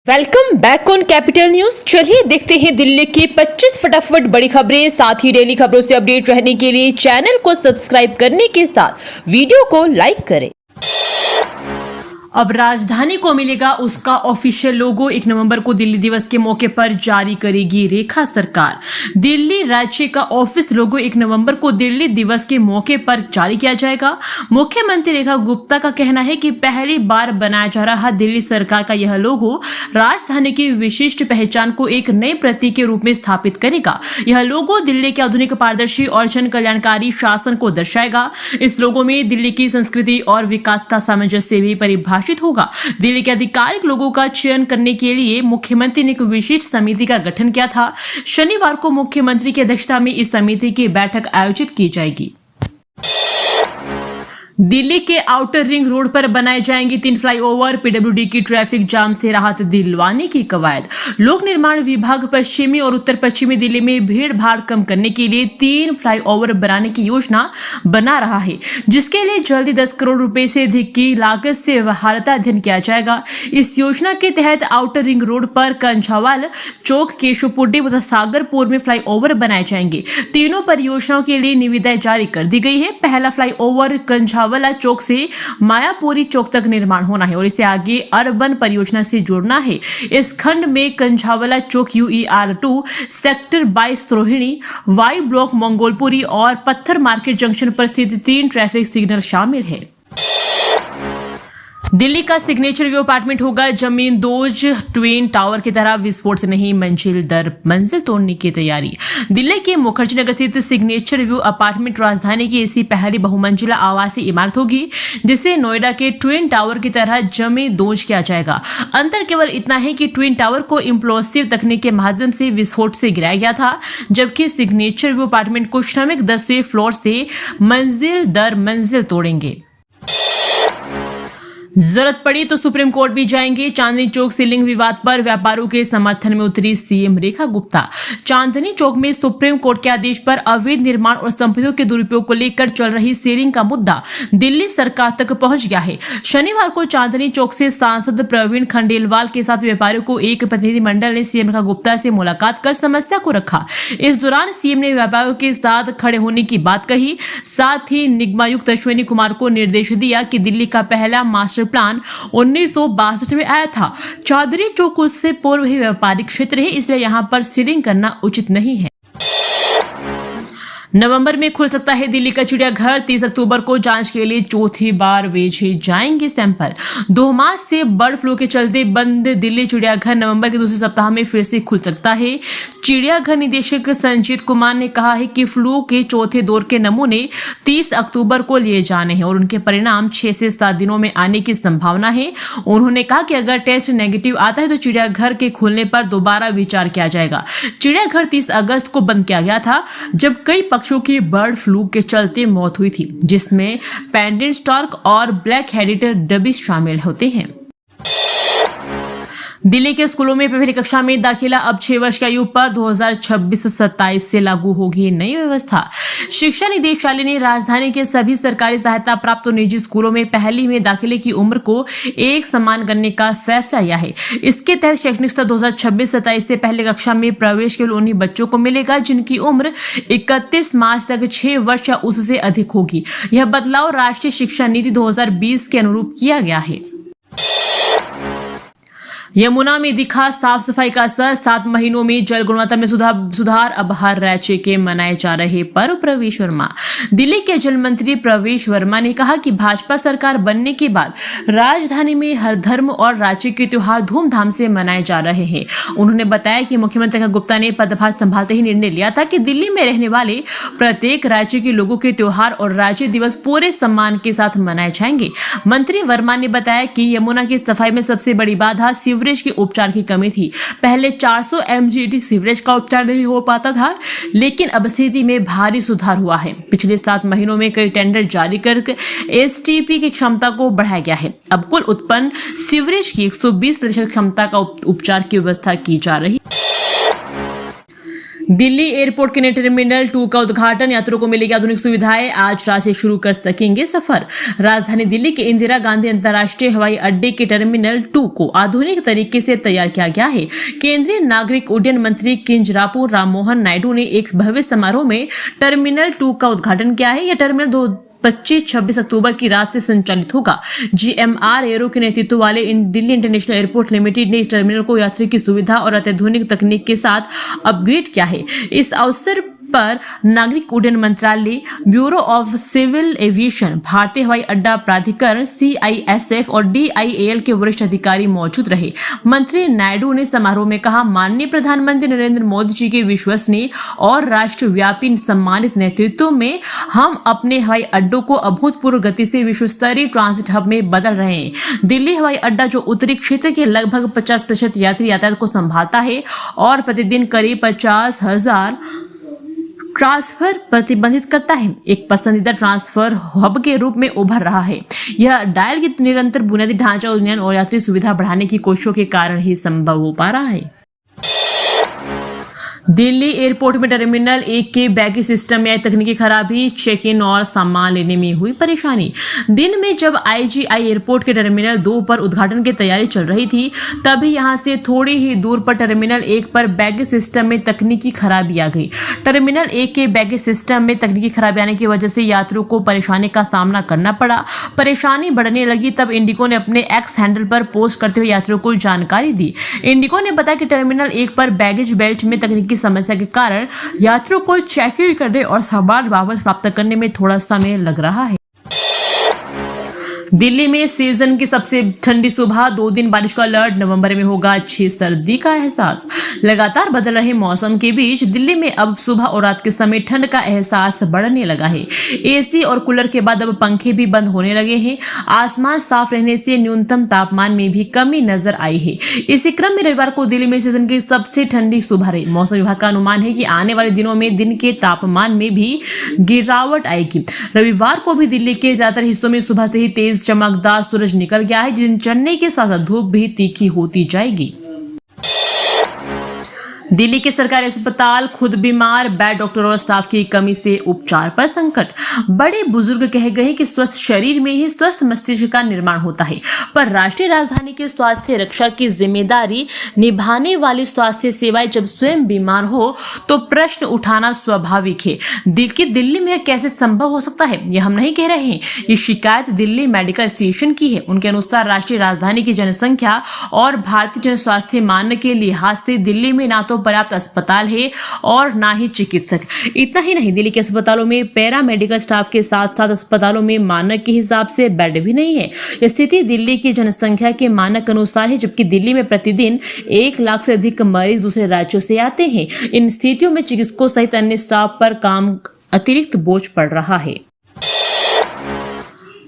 Welcome back on capital news. चलिए देखते हैं दिल्ली की 25 फटाफट बड़ी खबरें। साथ ही डेली खबरों से अपडेट रहने के लिए चैनल को सब्सक्राइब करने के साथ वीडियो को लाइक करें। अब राजधानी को मिलेगा उसका ऑफिशियल लोगो। 1 नवंबर को दिल्ली दिवस के मौके पर जारी करेगी रेखा सरकार। दिल्ली राज्य का ऑफिस लोगो 1 नवंबर को दिल्ली दिवस के मौके पर जारी किया जाएगा। मुख्यमंत्री रेखा गुप्ता का कहना है कि पहली बार बनाया जा रहा दिल्ली सरकार का यह लोगो राजधानी की विशिष्ट पहचान को एक नए प्रतीक के रूप में स्थापित करेगा। यह लोगो दिल्ली के आधुनिक, पारदर्शी और जन कल्याणकारी शासन को दर्शाएगा। इस लोगो में दिल्ली की संस्कृति और विकास का सामंजस्य भी परिभाषित होगा। दिल्ली के आधिकारिक लोगों का चयन करने के लिए मुख्यमंत्री ने एक विशेष समिति का गठन किया था। शनिवार को मुख्यमंत्री की अध्यक्षता में इस समिति की बैठक आयोजित की जाएगी। दिल्ली के आउटर रिंग रोड पर बनाए जाएंगे 3 फ्लाईओवर। पीडब्ल्यूडी की ट्रैफिक जाम से राहत दिलवाने की कवायद। लोक निर्माण विभाग पश्चिमी और उत्तर पश्चिमी दिल्ली में भीड़ भाड़ कम करने के लिए 3 फ्लाईओवर बनाने की योजना बना रहा है, जिसके लिए जल्दी 10 करोड़ रुपए से अधिक की लागत से व्यवहार्यता अध्ययन किया जाएगा। इस योजना के तहत आउटर रिंग रोड पर कंझावाल चौक, केशवपुरी तथा सागरपुर में फ्लाईओवर बनाए जाएंगे। तीनों परियोजनाओं के लिए निविदाएं जारी कर दी गई है। पहला फ्लाईओवर कंझावाला चौक से मायापुरी चौक तक निर्माण होना है और इसे आगे अर्बन परियोजना से जोड़ना है। इस खंड में Kanjhawala Chowk, UER2 sector 22 Rohini, Y block Mangolpuri और पत्थर मार्केट जंक्शन पर स्थित 3 ट्रैफिक सिग्नल शामिल है। दिल्ली का सिग्नेचर व्यू अपार्टमेंट होगा जमीन दोज ट्विन टावर की तरह। विस्फोट से नहीं, मंजिल दर मंजिल तोड़ने की तैयारी। दिल्ली के मुखर्जी नगर स्थित सिग्नेचर व्यू अपार्टमेंट राजधानी की ऐसी पहली बहुमंजिला आवासीय इमारत होगी जिसे नोएडा के ट्विन टावर की तरह जमीन दोज किया जाएगा। अंतर केवल इतना है कि ट्विन टावर को इम्प्लोसिव तकनीक के माध्यम से विस्फोट से गिराया गया था, जबकि सिग्नेचर व्यू अपार्टमेंट को श्रमिक 10वें फ्लोर से मंजिल दर मंजिल तोड़ेंगे। जरूरत पड़ी तो सुप्रीम कोर्ट भी जाएंगे। चांदनी चौक सीलिंग विवाद पर व्यापारियों के समर्थन में उतरी सीएम रेखा गुप्ता। चांदनी चौक में सुप्रीम कोर्ट के आदेश पर अवैध निर्माण और संपत्तियों के दुरुपयोग को लेकर चल रही सीलिंग का मुद्दा दिल्ली सरकार तक पहुंच गया है। शनिवार को चांदनी चौक से सांसद प्रवीण खंडेलवाल के साथ व्यापारियों को एक प्रतिनिधिमंडल ने सीएम रेखा गुप्ता से मुलाकात कर समस्या को रखा। इस दौरान सीएम ने व्यापारियों के साथ खड़े होने की बात कही। साथ ही निगमायुक्त अश्विनी कुमार को निर्देश दिया कि दिल्ली का पहला मास्टर प्लान 1962 में आया था। चांदनी चौक उससे पूर्व ही व्यापारिक क्षेत्र है, इसलिए यहां पर सीलिंग करना उचित नहीं है। नवंबर में खुल सकता है दिल्ली का चिड़ियाघर। 30 अक्टूबर को जांच के लिए चौथी बार भेजे जाएंगे सैंपल। 2 मार्च से बर्ड फ्लू के चलते बंद दिल्ली चिड़ियाघर नवंबर के दूसरे सप्ताह में फिर से खुल सकता है। चिड़ियाघर निदेशक संजीत कुमार ने कहा है कि फ्लू के चौथे दौर के नमूने 30 अक्टूबर को लिए जाने हैं और उनके परिणाम 6 से 7 दिनों में आने की संभावना है। उन्होंने कहा कि अगर टेस्ट नेगेटिव आता है तो चिड़ियाघर के खुलने पर दोबारा विचार किया जाएगा। चिड़ियाघर 30 अगस्त को बंद किया गया था, जब कई पक्षियों की बर्ड फ्लू के चलते मौत हुई थी, जिसमें पेंडेंट स्टॉर्क और ब्लैक हेडेड डबीज शामिल होते हैं। दिल्ली के स्कूलों में पहली कक्षा में दाखिला अब 6 वर्ष की आयु पर 2026-27 से लागू होगी नई व्यवस्था। शिक्षा निदेशालय ने राजधानी के सभी सरकारी सहायता प्राप्त निजी स्कूलों में पहली में दाखिले की उम्र को एक समान करने का फैसला लिया है। इसके तहत शैक्षणिक सत्र 2026-27 से पहले कक्षा में प्रवेश केवल उन्हीं बच्चों को मिलेगा जिनकी उम्र 31 मार्च तक 6 वर्ष या उससे अधिक होगी। यह बदलाव राष्ट्रीय शिक्षा नीति 2020 के अनुरूप किया गया है। यमुना में दिखा साफ सफाई का असर। 7 महीनों में जल गुणवत्ता में सुधार। अब हर राज्य के मनाए जा रहे पर्व। प्रवेश वर्मा। दिल्ली के जल मंत्री प्रवेश वर्मा ने कहा कि भाजपा सरकार बनने के बाद राजधानी में हर धर्म और राज्य के त्योहार धूमधाम से मनाए जा रहे हैं। उन्होंने बताया कि मुख्यमंत्री रेखा गुप्ता ने पदभार संभालते ही निर्णय लिया था कि दिल्ली में रहने वाले प्रत्येक राज्य के लोगों के त्योहार और राज्य दिवस पूरे सम्मान के साथ मनाए जाएंगे। मंत्री वर्मा ने बताया कि यमुना की सफाई में सबसे बड़ी बाधा सीवरेज के उपचार की कमी थी। पहले 400 MGD सीवरेज का उपचार नहीं हो पाता था, लेकिन अब स्थिति में भारी सुधार हुआ है। पिछले 7 महीनों में कई टेंडर जारी कर STP की क्षमता को बढ़ाया गया है। अब कुल उत्पन्न सीवरेज की 120% क्षमता का उपचार की व्यवस्था की जा रही है। दिल्ली एयरपोर्ट के नए टर्मिनल 2 का उद्घाटन, यात्रियों को मिलेगी आधुनिक सुविधाएं, आज रात से शुरू कर सकेंगे सफर। राजधानी दिल्ली के इंदिरा गांधी अंतर्राष्ट्रीय हवाई अड्डे के टर्मिनल 2 को आधुनिक तरीके से तैयार किया गया है। केंद्रीय नागरिक उड्डयन मंत्री किंजरापू राममोहन नायडू ने एक भव्य समारोह में टर्मिनल 2 का उद्घाटन किया है। यह टर्मिनल 25-26 अक्टूबर की रात से संचालित होगा। GMR एरो के नेतृत्व वाले दिल्ली इंटरनेशनल एयरपोर्ट लिमिटेड ने इस टर्मिनल को यात्री की सुविधा और अत्याधुनिक तकनीक के साथ अपग्रेड किया है। इस अवसर पर नागरिक उड्डयन मंत्रालय, ब्यूरो ऑफ सिविल एविएशन, भारतीय हवाई अड्डा प्राधिकरण CISF और DIAL के वरिष्ठ अधिकारी मौजूद रहे। मंत्री नायडू ने समारोह में कहा, माननीय प्रधानमंत्री नरेंद्र मोदी जी के विश्वसनीय और राष्ट्रव्यापी सम्मानित नेतृत्व में हम अपने हवाई अड्डों को अभूतपूर्व गति से विश्व स्तरीय ट्रांजिट हब में बदल रहे हैं। दिल्ली हवाई अड्डा, जो उत्तरी क्षेत्र के लगभग 50% यात्री यातायात को संभालता है और प्रतिदिन करीब 50,000 ट्रांसफर प्रतिबंधित करता है, एक पसंदीदा ट्रांसफर हब के रूप में उभर रहा है। यह डायल की निरंतर बुनियादी ढांचा उन्नयन और यात्री सुविधा बढ़ाने की कोशिशों के कारण ही संभव हो पा रहा है। दिल्ली एयरपोर्ट में टर्मिनल 1 के बैगेज सिस्टम में आई तकनीकी खराबी, चेक इन और सामान लेने में हुई परेशानी। दिन में जब IGI एयरपोर्ट के टर्मिनल 2 पर उद्घाटन की तैयारी चल रही थी, तभी यहां से थोड़ी ही दूर पर टर्मिनल 1 पर बैगेज सिस्टम में तकनीकी खराबी आ गई। टर्मिनल 1 के बैगेज सिस्टम में तकनीकी खराबी आने की वजह से यात्रियों को परेशानी का सामना करना पड़ा। परेशानी बढ़ने लगी तब इंडिगो ने अपने X हैंडल पर पोस्ट करते हुए यात्रियों को जानकारी दी। इंडिगो ने बताया कि टर्मिनल 1 पर बैगेज बेल्ट में तकनीकी समस्या के कारण यात्रियों को चेक इन करने और सामान वापस प्राप्त करने में थोड़ा समय लग रहा है। दिल्ली में सीजन की सबसे ठंडी सुबह, 2 दिन बारिश का अलर्ट, नवंबर में होगा अच्छी सर्दी का एहसास। लगातार बदल रहे मौसम के बीच दिल्ली में अब सुबह और रात के समय ठंड का एहसास बढ़ने लगा है। AC और कूलर के बाद अब पंखे भी बंद होने लगे हैं। आसमान साफ रहने से न्यूनतम तापमान में भी कमी नजर आई है। इसी क्रम में रविवार को दिल्ली में सीजन की सबसे ठंडी सुबह रही। मौसम विभाग का अनुमान है कि आने वाले दिनों में दिन के तापमान में भी गिरावट आएगी। रविवार को भी दिल्ली के ज्यादातर हिस्सों में सुबह से ही तेज चमकदार सूरज निकल गया है, दिन चढ़ने के साथ साथ धूप भी तीखी होती जाएगी। दिल्ली के सरकारी अस्पताल खुद बीमार, बेड, डॉक्टर और स्टाफ की कमी से उपचार पर संकट। बड़े बुजुर्ग कह गए कि स्वस्थ शरीर में ही स्वस्थ मस्तिष्क का निर्माण होता है, पर राष्ट्रीय राजधानी के स्वास्थ्य रक्षा की जिम्मेदारी निभाने वाली स्वास्थ्य सेवाएं जब स्वयं बीमार हो तो प्रश्न उठाना स्वाभाविक है। दिल्ली में कैसे संभव हो सकता है, यह हम नहीं कह रहे हैं। ये शिकायत दिल्ली मेडिकल एसोसिएशन की है। उनके अनुसार राष्ट्रीय राजधानी की जनसंख्या और भारतीय जन स्वास्थ्य मानक के लिहाज से दिल्ली में ना तो पर्याप्त अस्पताल है और ना ही चिकित्सक। इतना ही नहीं, दिल्ली के अस्पतालों में पैरा मेडिकल स्टाफ के साथ साथ अस्पतालों में मानक के हिसाब से बेड भी नहीं है। यह स्थिति दिल्ली की जनसंख्या के मानक अनुसार है, जबकि दिल्ली में प्रतिदिन 1 लाख से अधिक मरीज दूसरे राज्यों से आते हैं। इन स्थितियों में चिकित्सकों सहित अन्य स्टाफ पर काम अतिरिक्त बोझ पड़ रहा है।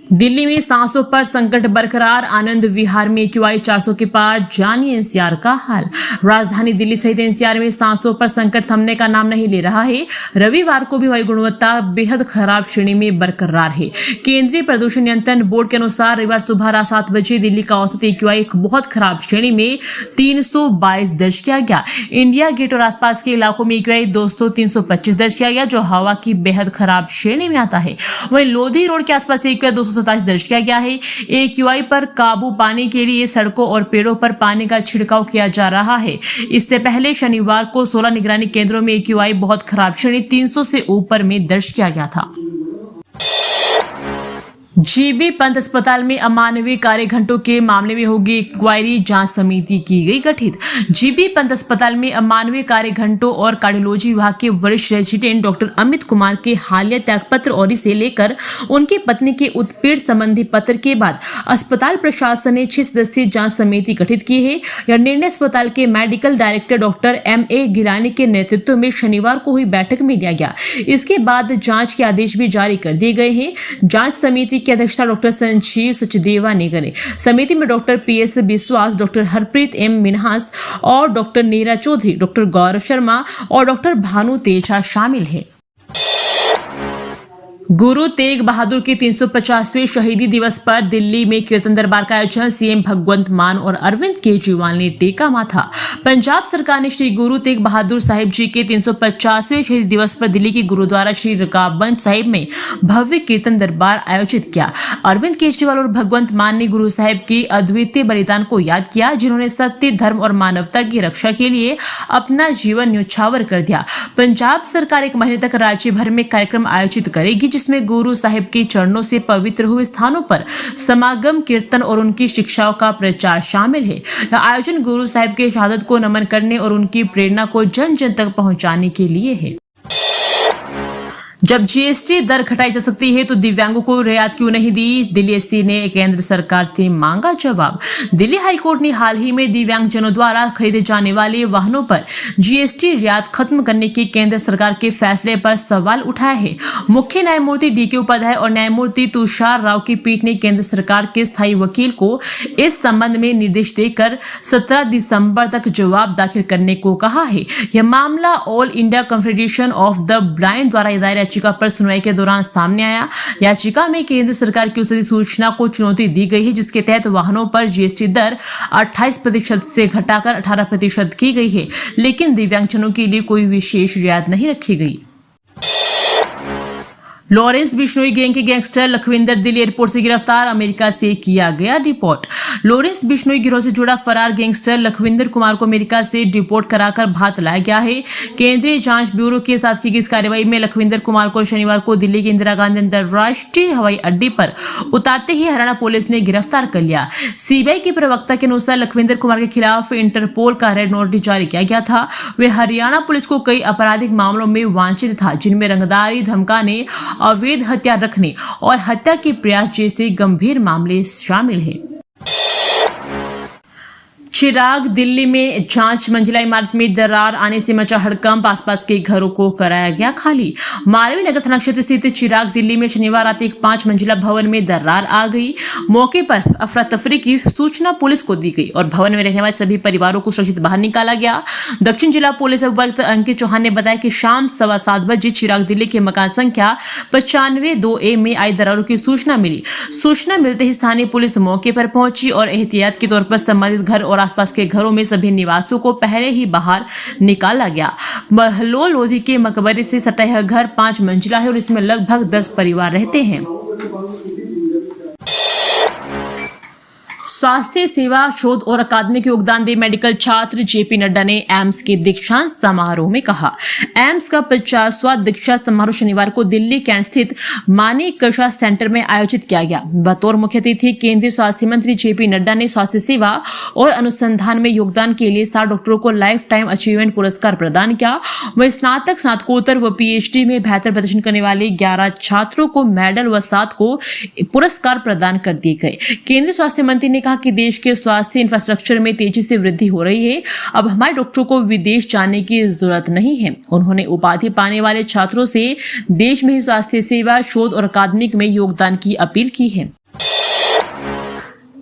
दिल्ली में सांसों पर संकट बरकरार, आनंद विहार में AQI 400 के पार, जानिए NCR का हाल। राजधानी दिल्ली सहित NCR में सांसों पर संकट थमने का नाम नहीं ले रहा है। रविवार को भी वायु गुणवत्ता बेहद खराब श्रेणी में बरकरार है। केंद्रीय प्रदूषण नियंत्रण बोर्ड के अनुसार रविवार सुबह 7 बजे दिल्ली का औसत AQI एक बहुत खराब श्रेणी में 322 दर्ज किया गया। इंडिया गेट और आसपास के इलाकों में AQI 325 दर्ज किया गया, जो हवा की बेहद खराब श्रेणी में आता है। वहीं लोधी रोड के आसपास AQI 227 दर्ज किया गया है। AQI पर काबू पाने के लिए सड़कों और पेड़ों पर पानी का छिड़काव किया जा रहा है। इससे पहले शनिवार को 16 निगरानी केंद्रों में AQI बहुत खराब श्रेणी 300 से ऊपर में दर्ज किया गया था। GB पंत अस्पताल में अमानवीय कार्य घंटों के मामले में होगी इंक्वायरी, जांच समिति की गई गठित। GB पंत अस्पताल में अमानवीय कार्य घंटों और कार्डियोलॉजी विभाग के वरिष्ठ रेजिडेंट डॉक्टर अमित कुमार के हालिया त्यागपत्र और इसे लेकर उनकी पत्नी के उत्पीड़न संबंधी पत्र के बाद अस्पताल प्रशासन ने 6 सदस्यीय जांच समिति गठित की है। यह निर्णय अस्पताल के medical director doctor MA Gilani के नेतृत्व में शनिवार को हुई बैठक में लिया गया। इसके बाद जांच के आदेश भी जारी कर दिए गए हैं। जांच समिति की अध्यक्षता डॉक्टर संजीव सचदेवा ने करें। समिति में डॉक्टर PS विश्वास, डॉक्टर हरप्रीत M मिन्हास और डॉक्टर नीरा चौधरी, डॉक्टर गौरव शर्मा और डॉक्टर भानु तेजा शामिल हैं। गुरु तेग बहादुर के 350वें शहीदी दिवस पर दिल्ली में कीर्तन दरबार का आयोजन सीएम भगवंत मान और अरविंद केजरीवाल ने टेका माथा। पंजाब सरकार ने श्री गुरु तेग बहादुर साहिब जी के 350वें शहीदी दिवस पर दिल्ली के गुरुद्वारा श्री रकाबगंज साहिब में भव्य कीर्तन दरबार आयोजित किया। अरविंद केजरीवाल और भगवंत मान ने गुरु साहिब के अद्वितीय बलिदान को याद किया, जिन्होंने सत्य, धर्म और मानवता की रक्षा के लिए अपना जीवन न्यौछावर कर दिया। पंजाब सरकार 1 महीने तक राज्य भर में कार्यक्रम आयोजित करेगी, जिसमें गुरु साहिब के चरणों से पवित्र हुए स्थानों पर समागम, कीर्तन और उनकी शिक्षाओं का प्रचार शामिल है। यह आयोजन गुरु साहिब के शहादत को नमन करने और उनकी प्रेरणा को जन जन तक पहुंचाने के लिए है। जब जीएसटी दर घटाई जा सकती है तो दिव्यांगों को रियायत क्यों नहीं दी? दिल्ली एसपी ने केंद्र सरकार से मांगा जवाब। दिल्ली हाईकोर्ट ने हाल ही में दिव्यांगजनों द्वारा खरीदे जाने वाले वाहनों पर जीएसटी रियायत खत्म करने के केंद्र सरकार के फैसले पर सवाल उठाया है। मुख्य न्यायमूर्ति डीके उपाध्याय और न्यायमूर्ति तुषार राव की पीठ ने केंद्र सरकार के स्थायी वकील को इस संबंध में निर्देश देकर 17 दिसंबर तक जवाब दाखिल करने को कहा है। यह मामला all India confederation of the blind द्वारा दायर याचिका पर सुनवाई के दौरान सामने आया। याचिका में केंद्र सरकार की उस सूचना को चुनौती दी गई है जिसके तहत वाहनों पर जीएसटी दर 28% से घटाकर 18% की गई है, लेकिन दिव्यांगजनों के लिए कोई विशेष रियायत नहीं रखी गई। लॉरेंस बिश्नोई गैंग के गैंगस्टर लखविंदर दिल्ली एयरपोर्ट से गिरफ्तार, अमेरिका से किया गया रिपोर्ट। लॉरेंस बिश्नोई गिरोह से जुड़ा फरार गैंगस्टर लखविंदर कुमार को अमेरिका से डिपोर्ट कराकर भारत लाया गया है। केंद्रीय जांच ब्यूरो के साथ की गई इस कार्रवाई में लखविंदर कुमार को शनिवार को दिल्ली के इंदिरा गांधी अंतर्राष्ट्रीय हवाई अड्डे पर उतारते ही हरियाणा पुलिस ने गिरफ्तार कर लिया। सीबीआई के प्रवक्ता के अनुसार लखविंदर कुमार के खिलाफ इंटरपोल का रेड नोटिस जारी किया गया था। वे हरियाणा पुलिस को कई आपराधिक मामलों में वांछित था, जिनमें रंगदारी, धमकाने, अवैध हथियार रखने और हत्या के प्रयास जैसे गंभीर मामले शामिल हैं। चिराग दिल्ली में जांच मंजिला इमारत में दरार आने से मचा हड़कंप, आसपास के घरों को कराया गया खाली। मालवीय नगर थाना क्षेत्र स्थित चिराग दिल्ली में शनिवार रात एक 5 मंजिला भवन में दरार आ गई। मौके पर अफरा तफरी की सूचना पुलिस को दी गई और भवन में रहने वाले सभी परिवारों को सुरक्षित बाहर निकाला गया। दक्षिण जिला पुलिस उपायुक्त अंकित चौहान ने बताया कि शाम 7:15 बजे चिराग दिल्ली के मकान संख्या 95-2A में आई दरारों की सूचना मिली। सूचना मिलते ही स्थानीय पुलिस मौके पर पहुंची और एहतियात के तौर पर संबंधित घर और आसपास के घरों में सभी निवासियों को पहले ही बाहर निकाला गया। महलोल लोधी के मकबरे से सटा यह घर 5 मंजिला है और इसमें लगभग 10 परिवार रहते हैं। स्वास्थ्य सेवा, शोध और अकादमिक योगदान दे मेडिकल छात्र जेपी नड्डा ने एम्स के दीक्षांत समारोह में कहा। एम्स का 50वां दीक्षांत समारोह शनिवार को दिल्ली कैंट स्थित मानेकशा सेंटर में आयोजित किया गया। बतौर मुख्य अतिथि केंद्रीय स्वास्थ्य मंत्री जेपी नड्डा ने स्वास्थ्य सेवा और अनुसंधान में योगदान के लिए 7 डॉक्टरों को लाइफ टाइम अचीवमेंट पुरस्कार प्रदान किया। वहीं स्नातक, स्नातकोत्तर व पीएचडी में बेहतर प्रदर्शन करने वाले 11 छात्रों को मेडल व 7 को पुरस्कार प्रदान कर दिए गए। केंद्रीय स्वास्थ्य मंत्री ने कहा कि देश के स्वास्थ्य इंफ्रास्ट्रक्चर में तेजी से वृद्धि हो रही है। अब हमारे डॉक्टरों को विदेश जाने की जरूरत नहीं है। उन्होंने उपाधि पाने वाले छात्रों से देश में ही स्वास्थ्य सेवा, शोध और अकादमिक में योगदान की अपील की है।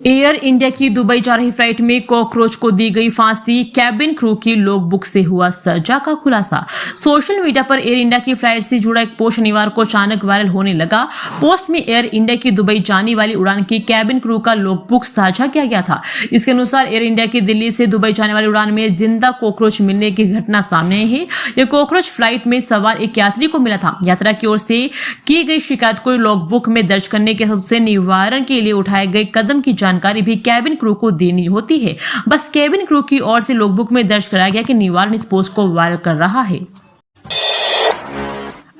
एयर इंडिया की दुबई जा रही फ्लाइट में कॉकरोच को दी गई फांसी, कैबिन क्रू की लॉगबुक से हुआ सजा का खुलासा। सोशल मीडिया पर एयर इंडिया की फ्लाइट से जुड़ा एक पोस्ट शनिवार को अचानक वायरल होने लगा। पोस्ट में एयर इंडिया की दुबई जाने वाली उड़ान की कैबिन क्रू का लॉगबुक साझा किया गया था। इसके अनुसार एयर इंडिया की दिल्ली से दुबई जाने वाली उड़ान में जिंदा कॉकरोच मिलने की घटना सामने आई है। यह कॉकरोच फ्लाइट में सवार एक यात्री को मिला था। यात्रा की ओर से की गई शिकायत को लॉगबुक में दर्ज करने के सबसे निवारण के लिए उठाए गए कदम की जानकारी भी कैबिन क्रू को देनी होती है। बस कैबिन क्रू की ओर से लॉगबुक में दर्ज कराया गया कि निवारण इस पोस्ट को वायरल कर रहा है।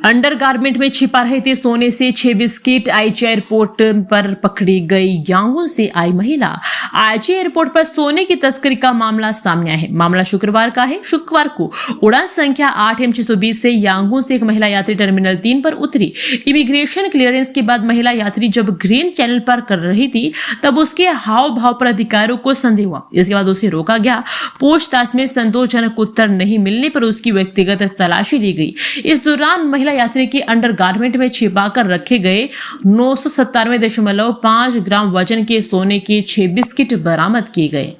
अंडरगारमेंट में छिपा रहे थे सोने से 6 बिस्किट, आईजी एयरपोर्ट पर पकड़ी गई यांगून से आई महिला। आईजी एयरपोर्ट पर सोने की तस्करी का मामला सामने आया है। मामला शुक्रवार का है। शुक्रवार को उड़ान संख्या 8M620 से यांगून से एक महिला यात्री टर्मिनल 3 पर उतरी। इमिग्रेशन क्लियरेंस के बाद महिला यात्री जब ग्रीन चैनल पर कर रही थी तब उसके हाव भाव पर अधिकारियों को संदेह हुआ। इसके बाद उसे रोका गया। पूछताछ में संतोषजनक उत्तर नहीं मिलने पर उसकी व्यक्तिगत तलाशी ली गई। इस दौरान महिला यात्री के अंडरगारमेंट में छिपाकर रखे गए 997.5 ग्राम वजन के सोने के 6 बिस्किट बरामद किए गए।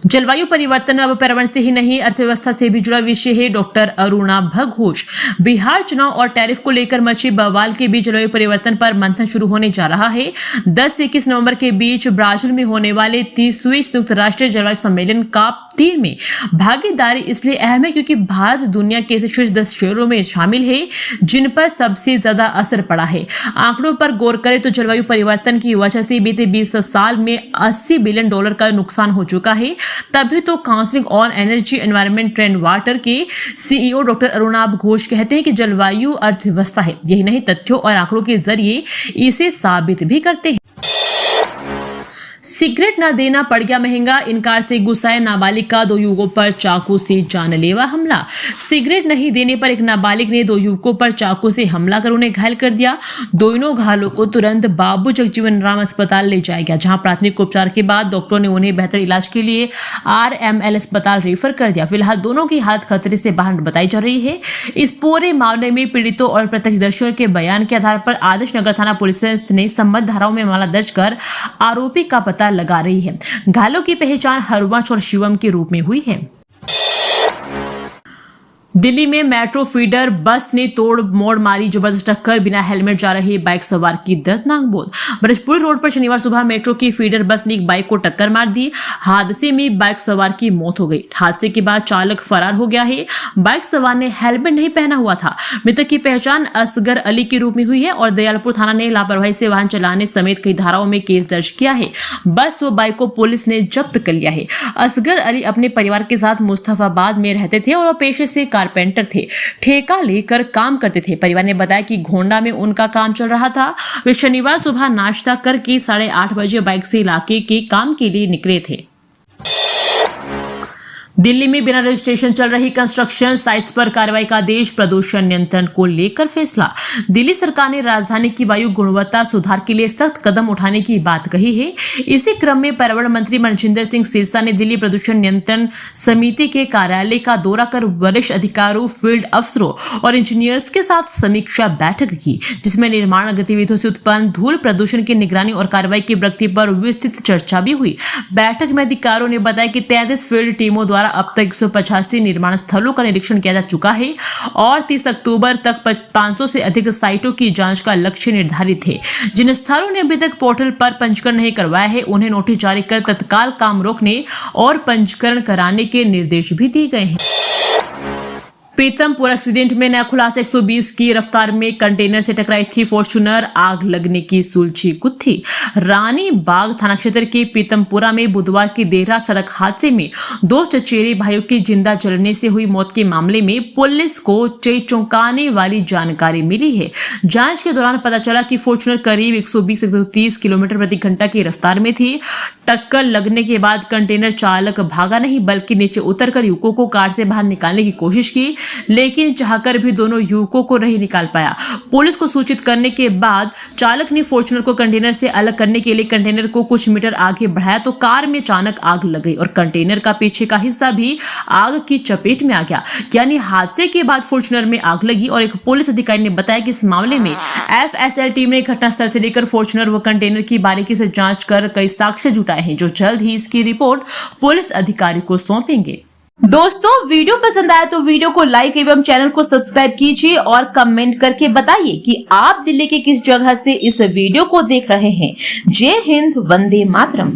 जलवायु परिवर्तन अब पर्यावरण से ही नहीं अर्थव्यवस्था से भी जुड़ा विषय है। डॉक्टर अरुणाभ घोष। बिहार चुनाव और टैरिफ को लेकर मची बवाल के बीच जलवायु परिवर्तन पर मंथन शुरू होने जा रहा है। 10 से 21 नवंबर के बीच ब्राजील में होने वाले 30वें संयुक्त राष्ट्र जलवायु सम्मेलन COP3 में भागीदारी इसलिए अहम है क्योंकि भारत दुनिया के शीर्ष 10 शहरों में शामिल है जिन पर सबसे ज्यादा असर पड़ा है। आंकड़ों पर गौर करें तो जलवायु परिवर्तन की वजह से बीते 20 साल में $80 बिलियन का नुकसान हो चुका है। तभी तो council on energy environment and water के CEO डॉक्टर अरुणाभ घोष कहते हैं कि जलवायु अर्थव्यवस्था है। यही नहीं, तथ्यों और आंकड़ों के जरिए इसे साबित भी करते हैं। सिगरेट न देना पड़ गया महंगा, इनकार से गुस्साए नाबालिग का 2 युवकों पर चाकू से जानलेवा हमला। सिगरेट नहीं देने पर एक नाबालिग ने 2 युवकों पर चाकू से हमला कर उन्हें घायल कर दिया। दोनों घायलों को तुरंत बाबू जगजीवन राम अस्पताल ले जाया गया, जहां प्राथमिक उपचार के बाद डॉक्टरों ने उन्हें बेहतर इलाज के लिए RML अस्पताल रेफर कर दिया। फिलहाल दोनों की हालत खतरे से बाहर बताई जा रही है। इस पूरे मामले में पीड़ितों और प्रत्यक्षदर्शियों के बयान के आधार पर आदर्श नगर थाना पुलिस ने संबद्ध धाराओं में मामला दर्ज कर आरोपी का पता लगा रही है। घायलों की पहचान हरवंश और शिवम के रूप में हुई है। दिल्ली में मेट्रो फीडर बस ने तोड़ मोड़ मारी, जबरदस्त टक्कर, बिना हेलमेट जा रहे बाइक सवार की दर्दनाक मौत। ब्रजपुर रोड पर शनिवार सुबह मेट्रो की फीडर बस ने एक बाइक को टक्कर मार दी। हादसे में बाइक सवार की मौत हो गई। हादसे के बाद चालक फरार हो गया है। बाइक सवार ने हेलमेट नहीं पहना हुआ था। मृतक की पहचान असगर अली के रूप में हुई है और दयालपुर थाना ने लापरवाही से वाहन चलाने समेत कई धाराओं में केस दर्ज किया है। बस व बाइक को पुलिस ने जब्त कर लिया है। असगर अली अपने परिवार के साथ मुस्तफाबाद में रहते थे और वो पेशे से कारपेंटर थे। ठेका लेकर काम करते थे। परिवार ने बताया कि घोंडा में उनका काम चल रहा था। वे शनिवार सुबह नाश्ता करके 8:30 बजे बाइक से इलाके के काम के लिए निकले थे। दिल्ली में बिना रजिस्ट्रेशन चल रही कंस्ट्रक्शन साइट्स पर कार्रवाई का आदेश, प्रदूषण नियंत्रण को लेकर फैसला। दिल्ली सरकार ने राजधानी की वायु गुणवत्ता सुधार के लिए सख्त कदम उठाने की बात कही है। इसी क्रम में पर्यावरण मंत्री मनजिंदर सिंह सिरसा ने दिल्ली प्रदूषण नियंत्रण समिति के कार्यालय का दौरा कर वरिष्ठ अधिकारियों, फील्ड अफसरों और इंजीनियर्स के साथ समीक्षा बैठक की, जिसमें निर्माण गतिविधियों से उत्पन्न धूल प्रदूषण की निगरानी और कार्रवाई की प्रगति पर विस्तृत चर्चा भी हुई। बैठक में अधिकारियों ने बताया कि 33 फील्ड टीमों द्वारा अब तक 185 निर्माण स्थलों का निरीक्षण किया जा चुका है और 30 अक्टूबर तक 500 से अधिक साइटों की जांच का लक्ष्य निर्धारित है। जिन स्थलों ने अभी तक पोर्टल पर पंजीकरण नहीं करवाया है, उन्हें नोटिस जारी कर तत्काल काम रोकने और पंजीकरण कराने के निर्देश भी दिए गए हैं। पीतमपुर एक्सीडेंट में नया खुलासा, 120 की रफ्तार में कंटेनर से टकराई थी फॉर्च्यूनर, आग लगने की सुलझी गुत्थी। रानी बाग थाना क्षेत्र के पीतमपुरा में बुधवार की देर रात सड़क हादसे में 2 चचेरे भाइयों की जिंदा जलने से हुई मौत के मामले में पुलिस को चौंकाने वाली जानकारी मिली है। जांच के दौरान पता चला कि फॉर्च्यूनर करीब 120-130 किलोमीटर प्रति घंटा की रफ्तार में थी। टक्कर लगने के बाद कंटेनर चालक भागा नहीं बल्कि नीचे उतरकर युवकों को कार से बाहर निकालने की कोशिश की, लेकिन चाहकर भी दोनों युवकों को नहीं निकाल पाया। पुलिस को सूचित करने के बाद चालक ने फॉर्च्यूनर को कंटेनर से अलग करने के लिए कंटेनर को कुछ मीटर आगे बढ़ाया तो कार में अचानक आग लग गई और कंटेनर का पीछे का हिस्सा भी आग की चपेट में आ गया। यानी हादसे के बाद फॉर्च्यूनर में आग लगी। और एक पुलिस अधिकारी ने बताया कि इस मामले में FSL टीम ने घटनास्थल से लेकर फॉर्च्यूनर व कंटेनर की बारीकी से जांच कर कई साक्ष्य जुटाए हैं, जो जल्द ही इसकी रिपोर्ट पुलिस अधिकारी को सौंपेंगे। दोस्तों, वीडियो पसंद आया तो वीडियो को लाइक एवं चैनल को सब्सक्राइब कीजिए और कमेंट करके बताइए कि आप दिल्ली के किस जगह से इस वीडियो को देख रहे हैं। जय हिंद, वंदे मातरम।